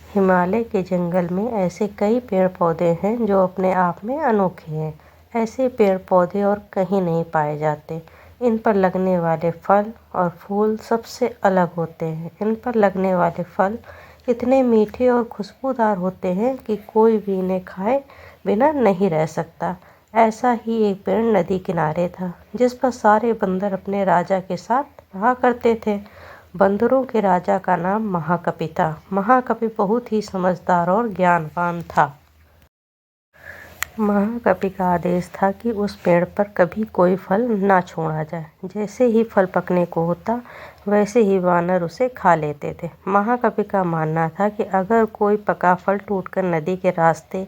हिमालय के जंगल में ऐसे कई पेड़ पौधे हैं जो अपने आप में अनोखे हैं। ऐसे पेड़ पौधे और कहीं नहीं पाए जाते। इन पर लगने वाले फल और फूल सबसे अलग होते हैं। इन पर लगने वाले फल इतने मीठे और खुशबूदार होते हैं कि कोई भी इन्हें खाए बिना नहीं रह सकता। ऐसा ही एक पेड़ नदी किनारे था जिस पर सारे बंदर अपने राजा के साथ रहा करते थे। बंदरों के राजा का नाम महाकपि था। महाकपि बहुत ही समझदार और ज्ञानवान था। महाकपि का आदेश था कि उस पेड़ पर कभी कोई फल ना छोड़ा जाए। जैसे ही फल पकने को होता वैसे ही वानर उसे खा लेते थे। महाकपि का मानना था कि अगर कोई पका फल टूटकर नदी के रास्ते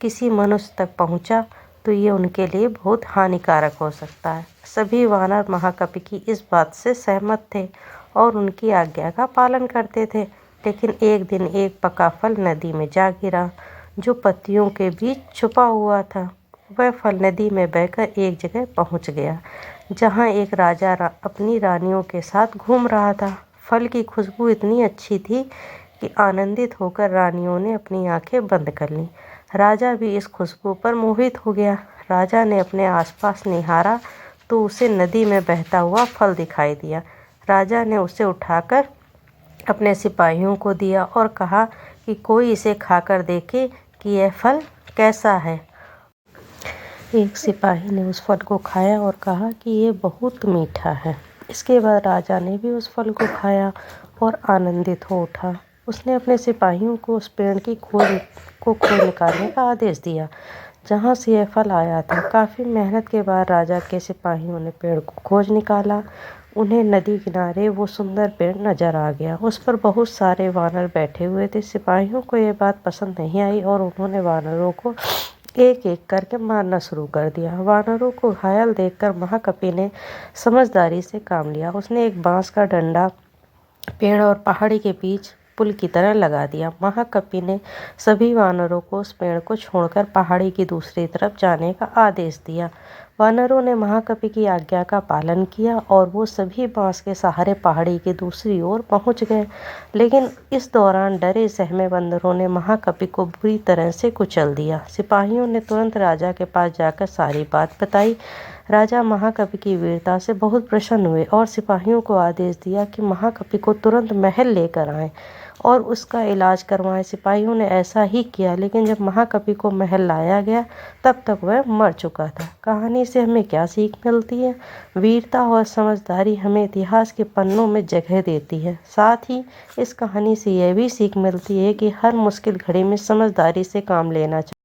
किसी मनुष्य तक पहुंचा तो ये उनके लिए बहुत हानिकारक हो सकता है। सभी वानर महाकपि की इस बात से सहमत थे और उनकी आज्ञा का पालन करते थे। लेकिन एक दिन एक पका फल नदी में जा गिरा जो पत्तियों के बीच छुपा हुआ था। वह फल नदी में बहकर एक जगह पहुंच गया जहां एक राजा अपनी रानियों के साथ घूम रहा था। फल की खुशबू इतनी अच्छी थी कि आनंदित होकर रानियों ने अपनी आंखें बंद कर लीं। राजा भी इस खुशबू पर मोहित हो गया। राजा ने अपने आसपास निहारा तो उसे नदी में बहता हुआ फल दिखाई दिया। राजा ने उसे उठाकर अपने सिपाहियों को दिया और कहा कि कोई इसे खाकर देखे कि यह फल कैसा है। एक सिपाही ने उस फल को खाया और कहा कि ये बहुत मीठा है। इसके बाद राजा ने भी उस फल को खाया और आनंदित हो उठा। उसने अपने सिपाहियों को उस पेड़ की खोज निकालने का आदेश दिया जहाँ से यह फल आया था। काफ़ी मेहनत के बाद राजा के सिपाहियों ने पेड़ को खोज निकाला। उन्हें नदी किनारे वो सुंदर पेड़ नजर आ गया। उस पर बहुत सारे वानर बैठे हुए थे। सिपाहियों को ये बात पसंद नहीं आई और उन्होंने वानरों को एक एक करके मारना शुरू कर दिया। वानरों को घायल देखकर महाकपि ने समझदारी से काम लिया। उसने एक बांस का डंडा पेड़ और पहाड़ी के बीच पुल की तरह लगा दिया। महाकपि ने सभी वानरों को उस पेड़ को छोड़कर पहाड़ी की दूसरी तरफ जाने का आदेश दिया। वानरों ने महाकपि की आज्ञा का पालन किया और वो सभी बांस के सहारे पहाड़ी की दूसरी ओर पहुंच गए। लेकिन इस दौरान डरे सहमे बंदरों ने महाकपि को बुरी तरह से कुचल दिया। सिपाहियों ने तुरंत राजा के पास जाकर सारी बात बताई। राजा महाकपि की वीरता से बहुत प्रसन्न हुए और सिपाहियों को आदेश दिया कि महाकपि को तुरंत महल लेकर आएं और उसका इलाज करवाएं। सिपाहियों ने ऐसा ही किया, लेकिन जब महाकपि को महल लाया गया तब तक वह मर चुका था। कहानी से हमें क्या सीख मिलती है? वीरता और समझदारी हमें इतिहास के पन्नों में जगह देती है। साथ ही इस कहानी से यह भी सीख मिलती है कि हर मुश्किल घड़ी में समझदारी से काम लेना चाहिए।